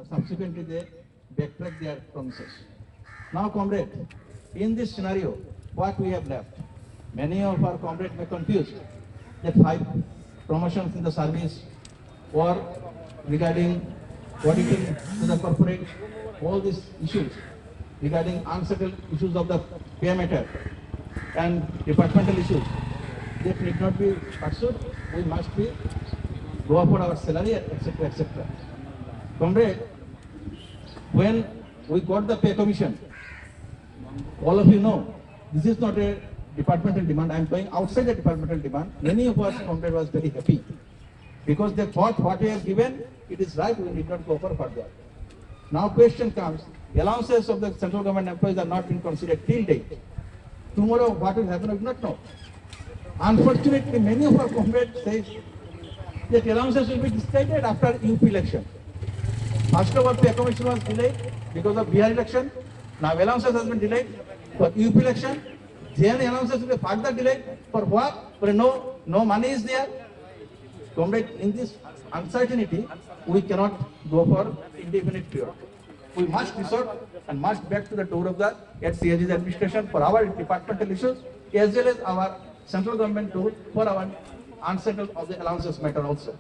Subsequently, they backtrack their promises. Now, comrade, in this scenario, what we have left? Many of our comrades were confused that 5 promotions in the service or regarding auditing to the corporate, all these issues regarding unsettled issues of the pay matter and departmental issues, that need not be pursued. We must be go for our salary, etc., etc. Comrade, when we got the pay commission, all of you know, this is not a departmental demand. I am going outside the departmental demand. Many of us comrade was very happy because they thought what we have given, it is right, we need not go for further. Now question comes, allowances of the central government employees are not being considered till date. Tomorrow what will happen, we do not know. Unfortunately, many of our comrades say that allowances will be decided after UP election. First of all, pay commission was delayed because of Bihar election. Now allowances has been delayed for UP election. Then allowances will be further delayed for what? For no money is there. Comrade, in this uncertainty, we cannot go for indefinite period. We must resort and must back to the door of the CAG's administration for our departmental issues as well as our central government door for our unsettled of the allowances matter also.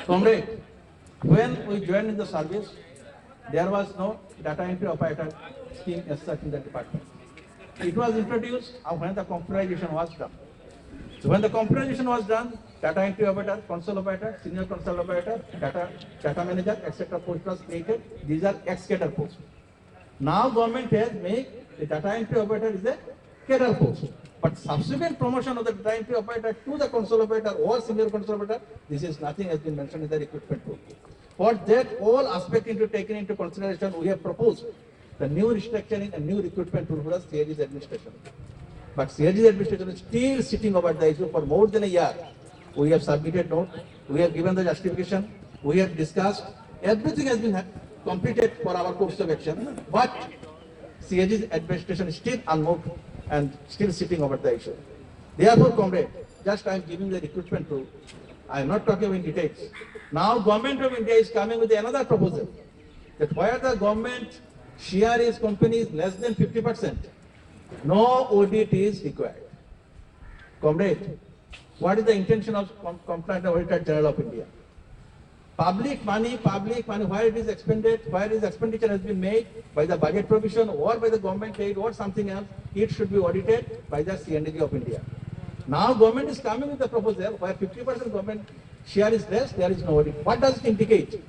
Comrade, when we joined in the service, there was no data entry operator scheme as such in the department. It was introduced when the computerization was done. So when the computerization was done, data entry operator, console operator, senior console operator, data manager, etc. post was created. These are ex-cadre posts. Now government has made the data entry operator is a cadre post. But subsequent promotion of the data entry operator to the console operator or senior console operator, this is nothing has been mentioned in the recruitment rule. For that, all aspects taken into consideration, we have proposed the new restructuring and new recruitment rule for the CAG's administration. But CAG's administration is still sitting over the issue for more than a year. We have submitted note, we have given the justification, we have discussed, everything has been completed for our course of action, but CAG's administration is still unmoved and still sitting over the issue. Therefore, comrade, just I am giving the recruitment rule. I am not talking in details. Now, Government of India is coming with another proposal that where the government share is companies less than 50%, no audit is required. Comrade, what is the intention of Compliant Auditor General of India? Public money, where it is expended, where its expenditure has been made by the budget provision or by the government aid or something else, it should be audited by the CNDG of India. Now government is coming with the proposal where 50% government share is less, there is no audit. What does it indicate?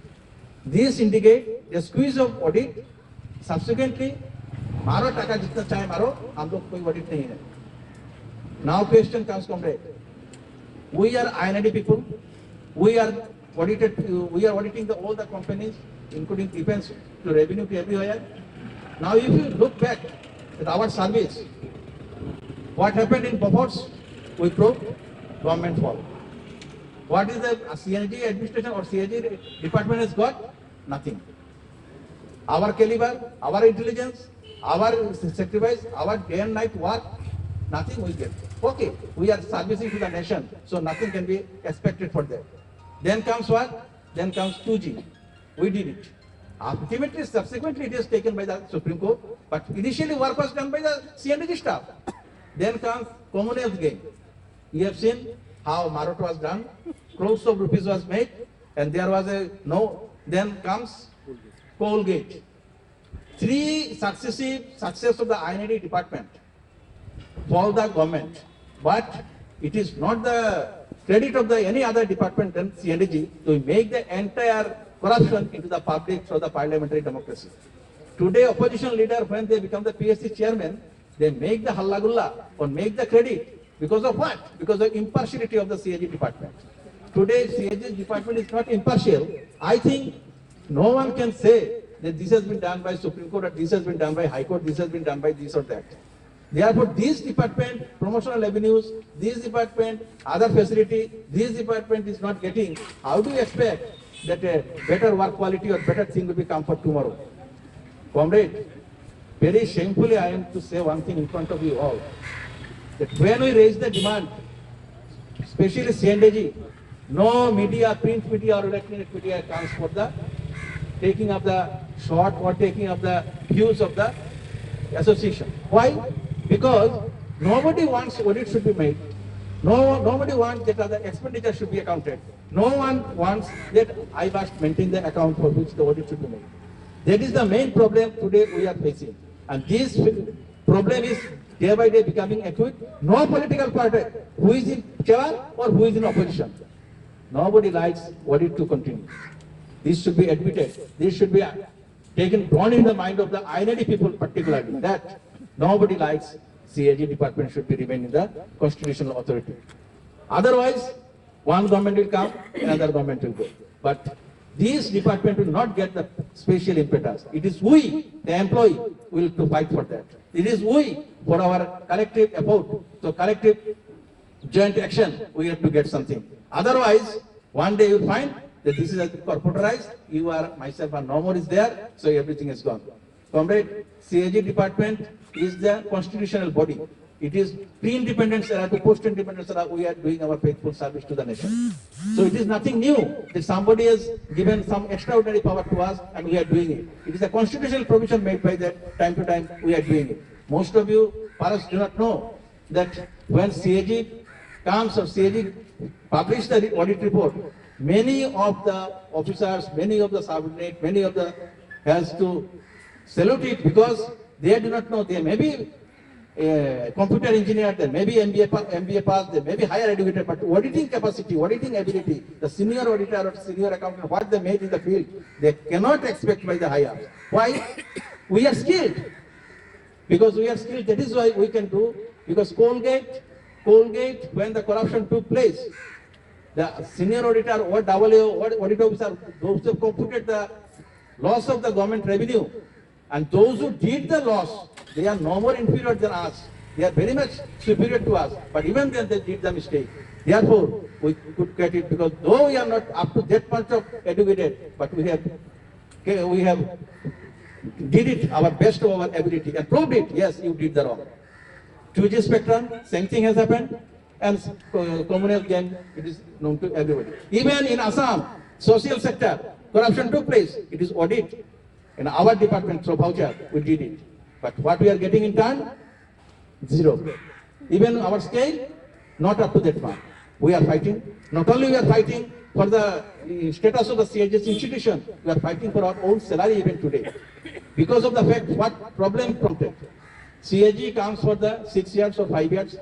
This indicate a squeeze of audit. Subsequently, मारो टाका जितना चाहे मारो, हम लोग कोई audit नहीं है. Now question comes, comrade. We are INID people. We are auditing all the companies, including defense to revenue to everywhere. Now, if you look back at our service, what happened in Bofors? We proved government fault. What is the CNG administration or CAG department has got? Nothing. Our caliber, our intelligence, our sacrifice, our day and night work, nothing we get. Okay, we are servicing to the nation, so nothing can be expected for that. Then comes what? Then comes 2G. We did it. Ultimately, subsequently, it is taken by the Supreme Court, but initially work was done by the CNDG staff. Then comes Commonwealth Game. You have seen how Marotte was done, crores of rupees was made, and there was a no. Then comes Colgate. 3 successive success of the INID department for the government, but it is not the credit of the any other department than CNDG to make the entire corruption into the public through the parliamentary democracy. Today, opposition leader, when they become the PSC chairman, they make the hallagulla or make the credit because of what? Because of impartiality of the CAG department. Today, CAG department is not impartial. I think no one can say that this has been done by Supreme Court or this has been done by High Court, this has been done by this or that. Therefore, this department, promotional avenues, this department, other facility, this department is not getting. How do you expect that a better work quality or better thing will become for tomorrow? Comrade, very shamefully I am to say one thing in front of you all, that when we raise the demand, especially CNDG, no media, print media or electronic media comes for the taking up the short or taking up the views of the association. Why? Because nobody wants audit should be made. Nobody wants that the expenditure should be accounted. No one wants that I must maintain the account for which the audit should be made. That is the main problem today we are facing. And this problem is day by day becoming acute. No political party who is in power or who is in opposition. Nobody likes audit to continue. This should be admitted. This should be born in the mind of the IND people particularly, that nobody likes CAG department should be remain in the constitutional authority. Otherwise, one government will come, another government will go. But this department will not get the special impetus. It is we, the employee, will to fight for that. It is we, for our collective effort, so collective joint action, we have to get something. Otherwise, one day you will find that this is corporatized, you are, myself and no more is there, so everything is gone. Comrade, CAG department is the constitutional body. It is pre-independence era to post-independence era, we are doing our faithful service to the nation. So it is nothing new that somebody has given some extraordinary power to us and we are doing it. It is a constitutional provision made by that time to time, we are doing it. Most of you perhaps do not know that when CAG comes or CAG publish the audit report, many of the officers, many of the subordinates, many of the has to salute it because they do not know. They may be a computer engineer, they may be MBA pass, they may be higher educated, but auditing capacity, auditing ability, the senior auditor or senior accountant, what they made in the field, they cannot expect by the higher. Why? We are skilled. Because we are skilled, that is why we can do. Because Colgate, when the corruption took place, the senior auditor or AO or audit officer, those who computed the loss of the government revenue, and those who did the loss, they are no more inferior than us. They are very much superior to us. But even then they did the mistake. Therefore, we could get it because though we are not up to that much of educated, but we have did it our best of our ability and proved it. Yes, you did the wrong. 2G spectrum, same thing has happened. And communal gain, it is known to everybody. Even in Assam, social sector, corruption took place. It is audit. In our department, through voucher, we did it. But what we are getting in turn? Zero. Even our scale, not up to that mark. We are fighting. Not only we are fighting for the status of the CAG's institution, we are fighting for our own salary even today. Because of the fact, what problem prompted? CAG comes for the 6 years or 5 years.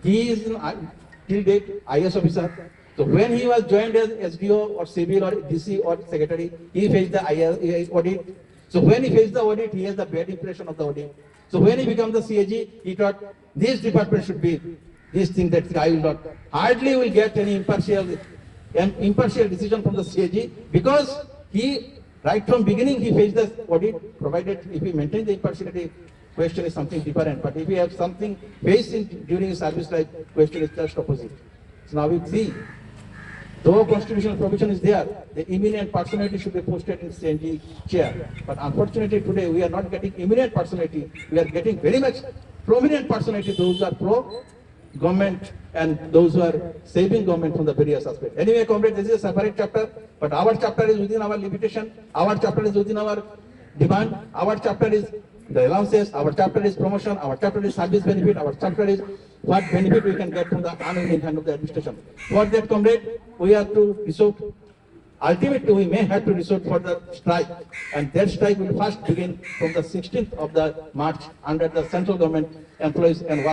He is till date IS officer. So when he was joined as SDO or civil or DC or secretary, he faced the IS audit. So when he faced the audit, he has the bad impression of the audit. So when he becomes the CAG, he thought this department should be this thing, that I will not. Hardly will get any impartial decision from the CAG because he, right from beginning, he faced the audit, provided if he maintains the impartiality, question is something different. But if you have something faced during his service life, question is just opposite. So now we see, though constitutional provision is there, the eminent personality should be posted in CAG chair. But unfortunately today we are not getting eminent personality. We are getting very much prominent personality, those who are pro-government and those who are saving government from the various aspects. Anyway, comrade, this is a separate chapter, but our chapter is within our limitation, our chapter is within our demand, our chapter is the allowances, our chapter is promotion, our chapter is service benefit, our chapter is what benefit we can get from the unwilling hand of the administration. For that, comrade, we have to resort. Ultimately, we may have to resort for the strike, and that strike will first begin from the 16th of the March under the central government employees and